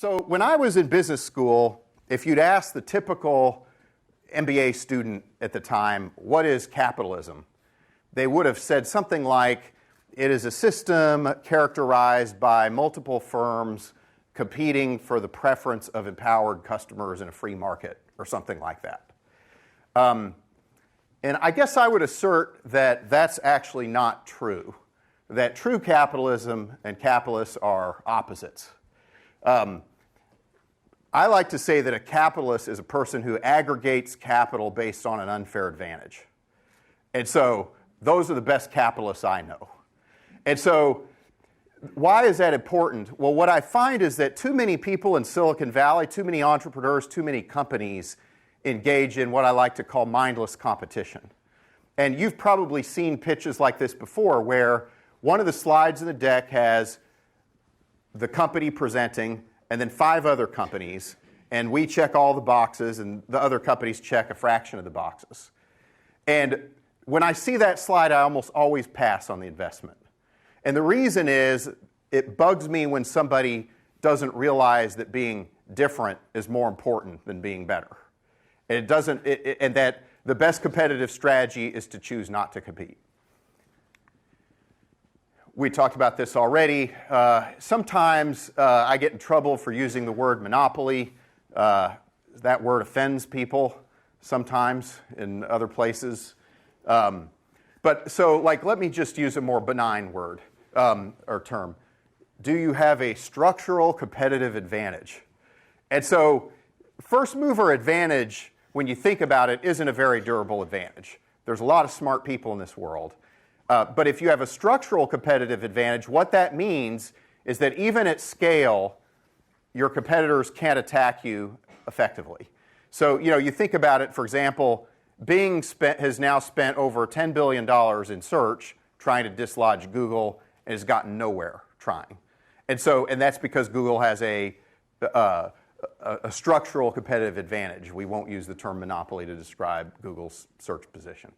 So when I was in business school, if you'd ask the typical MBA student at the time, what is capitalism? They would have said something like, it is a system characterized by multiple firms competing for the preference of empowered customers in a free market, or something like that. And I guess I would assert that that's actually not true, that true capitalism and capitalists are opposites. I like to say that a capitalist is a person who aggregates capital based on an unfair advantage. And so those are the best capitalists I know. And so why is that important? Well, what I find is that too many people in Silicon Valley, too many entrepreneurs, too many companies engage in what I like to call mindless competition. And you've probably seen pitches like this before, where one of the slides in the deck has the company presenting and then 5 other companies, and we check all the boxes and the other companies check a fraction of the boxes. And when I see that slide, I almost always pass on the investment. And the reason is, it bugs me when somebody doesn't realize that being different is more important than being better. And and that the best competitive strategy is to choose not to compete. We talked about this already. Sometimes I get in trouble for using the word monopoly. That word offends people sometimes in other places. Let me just use a more benign word or term. Do you have a structural competitive advantage? And so first mover advantage, when you think about it, isn't a very durable advantage. There's a lot of smart people in this world. But if you have a structural competitive advantage, what that means is that even at scale, your competitors can't attack you effectively. So, you think about it, for example, Bing has now spent over $10 billion in search trying to dislodge Google and has gotten nowhere trying. And that's because Google has a structural competitive advantage. We won't use the term monopoly to describe Google's search position.